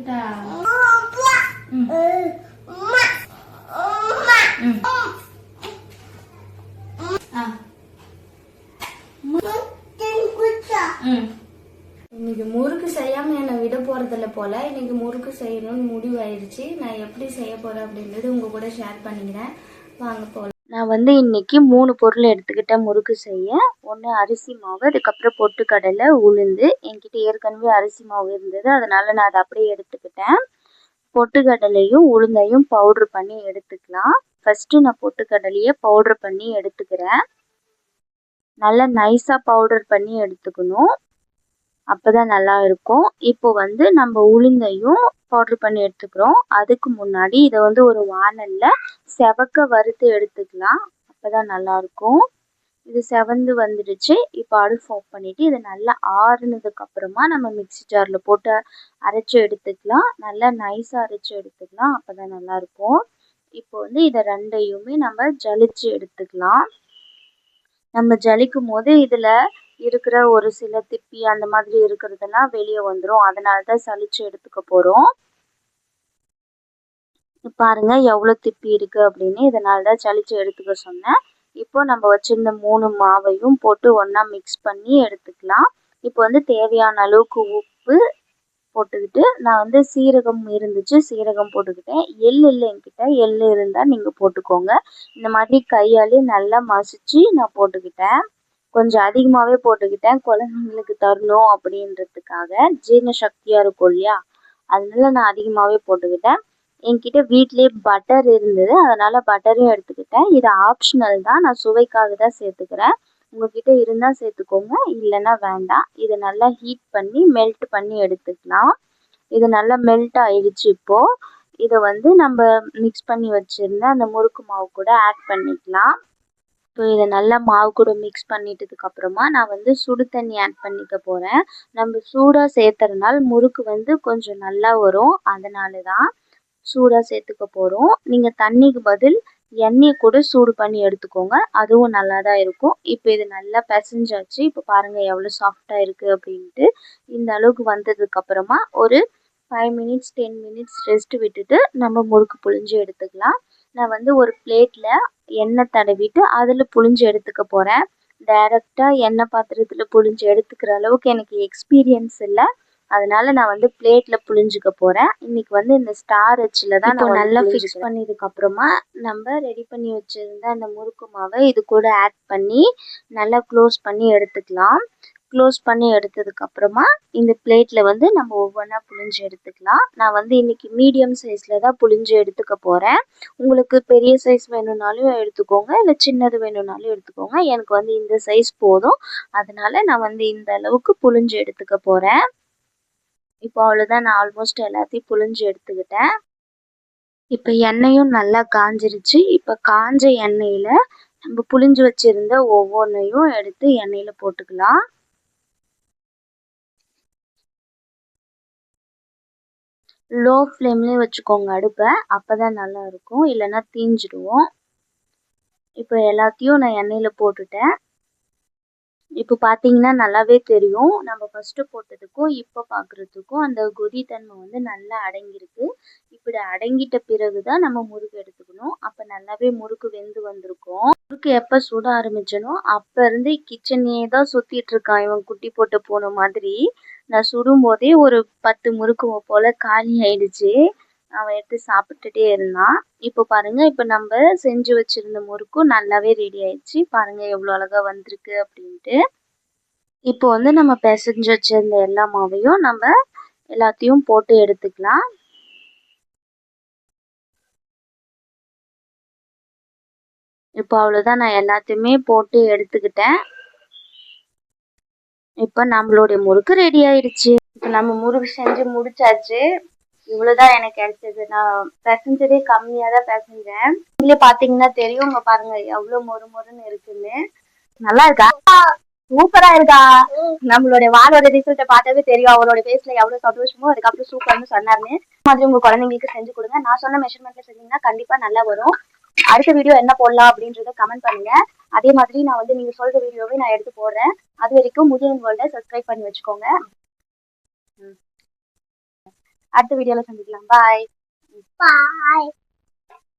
கிட்டா இன்னைக்கு முறுக்கு செய்யாம என்னை விட போறதில்ல போல. இன்னைக்கு முறுக்கு செய்யணும்னு முடிவு ஆயிடுச்சு. நான் எப்படி செய்ய போறேன் அப்படின்றது உங்க கூட ஷேர் பண்ணிக்கிறேன். வாங்க போல. நான் இன்னைக்கு 3 பொருள் எடுத்துக்கிட்டேன் முறுக்கு செய்ய. ஒன்று அரிசி மாவு, அதுக்கப்புறம் பொட்டுக்கடலை, உளுந்து. என்கிட்ட ஏற்கனவே அரிசி மாவு இருந்தது, அதனால நான் அதை அப்படியே எடுத்துக்கிட்டேன். பொட்டுக்கடலையும் உளுந்தையும் பவுட்ரு பண்ணி எடுத்துக்கலாம். ஃபர்ஸ்ட் நான் பொட்டுக்கடலையை பவுட்ரு பண்ணி எடுத்துக்கிறேன். நல்லா நைஸாக பவுடர் பண்ணி எடுத்துக்கணும், அப்போதான் நல்லா இருக்கும். இப்போ நம்ம உளுந்தையும் பவுட்ரு பண்ணி எடுத்துக்கிறோம். அதுக்கு முன்னாடி இதை ஒரு வாணலில் செவக்க வறுத்து எடுத்துக்கலாம், அப்போதான் நல்லாயிருக்கும். இது செவந்து வந்துடுச்சு. இப்போ அடுப்பு ஆஃப் பண்ணிவிட்டு இதை நல்லா ஆறுனதுக்கு அப்புறமா நம்ம மிக்ஸி ஜாரில் போட்டு அரைச்சி எடுத்துக்கலாம். நல்லா நைஸாக அரைச்சி எடுத்துக்கலாம், அப்போதான் நல்லாயிருக்கும். இப்போ இதை ரெண்டையுமே நம்ம ஜலிச்சு எடுத்துக்கலாம். நம்ம ஜலிக்கும் போது இதில் இருக்கிற ஒரு சில திப்பி அந்த மாதிரி இருக்கிறதெல்லாம் வெளியே வந்துடும், அதனால தான் சலிச்சு எடுத்துக்க போகிறோம். பாருங்க எவ்வளோ திப்பி இருக்கு அப்படின்னு, இதனால தான் சலிச்சு எடுத்துக்க சொன்னேன். இப்போ நம்ம வச்சிருந்த 3 மாவையும் போட்டு ஒன்றா மிக்ஸ் பண்ணி எடுத்துக்கலாம். இப்போ தேவையான அளவுக்கு உப்பு போட்டுக்கிட்டு, நான் சீரகம் இருந்துச்சு, சீரகம் போட்டுக்கிட்டேன். எள் இல்லை என்கிட்ட, எள் இருந்தால் நீங்கள் போட்டுக்கோங்க. இந்த மாதிரி கையாலே நல்லா மசிச்சு நான் போட்டுக்கிட்டேன். கொஞ்சம் அதிகமாகவே போட்டுக்கிட்டேன், குழந்தைங்களுக்கு தரணும் அப்படின்றதுக்காக. ஜீரண சக்தியாக இருக்கும் இல்லையா, அதனால நான் அதிகமாகவே போட்டுக்கிட்டேன். என்கிட்ட வீட்டிலே பட்டர் இருந்தது, அதனால் பட்டரையும் எடுத்துக்கிட்டேன். இது ஆப்ஷனல் தான், நான் சுவைக்காக தான் சேர்த்துக்கிறேன். உங்ககிட்ட இருந்தால் சேர்த்துக்கோங்க, இல்லைன்னா வேண்டாம். இதை நல்லா ஹீட் பண்ணி மெல்ட் பண்ணி எடுத்துக்கலாம். இது நல்லா மெல்ட் ஆயிடுச்சு. இப்போது இதை நம்ம மிக்ஸ் பண்ணி வச்சுருந்த அந்த முறுக்கு மாவு கூட ஆட் பண்ணிக்கலாம். இப்போ இதை நல்லா மாவு கூட மிக்ஸ் பண்ணிட்டதுக்கப்புறமா நான் சுடு தண்ணி ஆட் பண்ணிக்க போகிறேன். நம்ம சூடாக சேர்த்துறதுனால முறுக்கு கொஞ்சம் நல்லா வரும், அதனால தான் சூடாக சேர்த்துக்க போகிறோம். நீங்கள் தண்ணிக்கு பதில் எண்ணெயை கூட சூடு பண்ணி எடுத்துக்கோங்க, அதுவும் நல்லா தான் இருக்கும். இப்போ இது நல்லா பிசைஞ்சாச்சு. இப்போ பாருங்கள் எவ்வளோ சாஃப்டாக இருக்குது அப்படின்ட்டு. இந்த அளவுக்கு வந்ததுக்கப்புறமா ஒரு 5 மினிட்ஸ் 10 மினிட்ஸ் ரெஸ்ட் விட்டுட்டு நம்ம முறுக்கு புழிஞ்சு எடுத்துக்கலாம். நான் ஒரு பிளேட்டில் எண்ணெய் தடவிட்டு அதில் புழிஞ்சு எடுத்துக்க போகிறேன். டைரெக்டாக எண்ணெய் பாத்திரத்தில் புழிஞ்சு எடுத்துக்கிற அளவுக்கு எனக்கு எக்ஸ்பீரியன்ஸ் இல்லை, அதனால நான் பிளேட்டில் புழிஞ்சிக்க போகிறேன். இன்றைக்கி இந்த ஸ்டார் அச்சில் தான் நான் நல்லா ஃபிக்ஸ் பண்ணதுக்கப்புறமா நம்ம ரெடி பண்ணி வச்சுருந்த அந்த முறுக்கு மாவை இது கூட ஆட் பண்ணி நல்லா க்ளோஸ் பண்ணி எடுத்துக்கலாம். க்ளோஸ் பண்ணி எடுத்ததுக்கப்புறமா இந்த பிளேட்டில் நம்ம ஒவ்வொன்றா புழிஞ்சு எடுத்துக்கலாம். நான் இன்றைக்கி மீடியம் சைஸில் தான் புழிஞ்சு எடுத்துக்க போகிறேன். உங்களுக்கு பெரிய சைஸ் வேணும்னாலும் எடுத்துக்கோங்க, இல்லை சின்னது வேணும்னாலும் எடுத்துக்கோங்க. எனக்கு இந்த சைஸ் போதும், அதனால நான் இந்த அளவுக்கு புழிஞ்சு எடுத்துக்க போகிறேன். இப்போ அவ்வளோதான், நான் ஆல்மோஸ்ட் எல்லாத்தையும் புழிஞ்சு எடுத்துக்கிட்டேன். இப்போ எண்ணெயும் நல்லா காஞ்சிருச்சு. இப்போ காஞ்ச எண்ணெயில் நம்ம புழிஞ்சு வச்சுருந்த ஒவ்வொன்றையும் எடுத்து எண்ணெயில் போட்டுக்கலாம். லோ ஃப்ளேம்லேயே வச்சுக்கோங்க அடுப்பை, அப்போ தான் நல்லா இருக்கும், இல்லைன்னா தீஞ்சிடுவோம். இப்போ எல்லாத்தையும் நான் எண்ணெயில் போட்டுட்டேன். இப்போ பார்த்தீங்கன்னா நல்லாவே தெரியும், நம்ம ஃபஸ்ட்டு போட்டதுக்கும் இப்போ பார்க்குறதுக்கும் அந்த கொதித்தன்மை நல்லா அடங்கியிருக்கு. இப்படி அடங்கிட்ட பிறகு தான் நம்ம முறுக்கு எடுத்துக்கணும், அப்போ நல்லாவே முறுக்கு வெந்து வந்திருக்கும். முறுக்கு எப்போ சுட ஆரம்பிச்சனோ அப்போ இருந்து கிச்சனையே தான் சுற்றிட்டுருக்கான் இவன், குட்டி போட்டு போன மாதிரி. நான் சுடும் போதே ஒரு 10 முறுக்கு போல் காலி ஆயிடுச்சு. அவன் எடுத்து சாப்பிட்டுட்டே இருந்தான். இப்போ பாருங்க, இப்போ நம்ம செஞ்சு வச்சிருந்த முறுக்கும் நல்லாவே ரெடி ஆயிடுச்சு. பாருங்க எவ்வளோ அழகா வந்திருக்கு அப்படின்ட்டு. இப்போ நம்ம பிசைஞ்சு வச்சிருந்த எல்லா மாவையும் நம்ம எல்லாத்தையும் போட்டு எடுத்துக்கலாம். இப்போ அவ்வளோதான், நான் எல்லாத்தையுமே போட்டு எடுத்துக்கிட்டேன். இப்போ நம்மளுடைய முறுக்கு ரெடி ஆயிடுச்சு. இப்போ நம்ம முறுக்கு செஞ்சு முடிச்சாச்சு. இவ்வளோதான் எனக்கு கிடைச்சது. நான் பிசைஞ்சதே கம்மியாக தான் பிசைஞ்சேன். நீங்களே பார்த்தீங்கன்னா தெரியும், இங்கே பாருங்க எவ்வளோ மொறு மொறுன்னு இருக்குன்னு. நல்லா இருக்கா? சூப்பரா இருக்கா? நம்மளுடைய வாளோட ரிசல்ட்டை பார்த்தாவே தெரியும் அவரோட ஃபேஸ்ல எவ்வளோ சந்தோஷமோ, அதுக்கப்புறம் சூப்பர்னு சொன்னாருன்னு. மாதிரி உங்க குழந்தைங்களுக்கு செஞ்சு கொடுங்க. நான் சொன்ன மெஷர்மெண்ட்ல செஞ்சீங்கன்னா கண்டிப்பா நல்லா வரும். அடுத்த வீடியோ என்ன போடலாம் அப்படின்றத கமெண்ட் பண்ணுங்க. அதே மாதிரி நான் நீங்க சொல்ற வீடியோவை நான் எடுத்து போடுறேன். அது வரைக்கும் முதியன் வேர்ல்டை சப்ஸ்கிரைப் பண்ணி வச்சுக்கோங்க. அடுத்த வீடியோல சந்திக்கலாம். பாய். பாய்.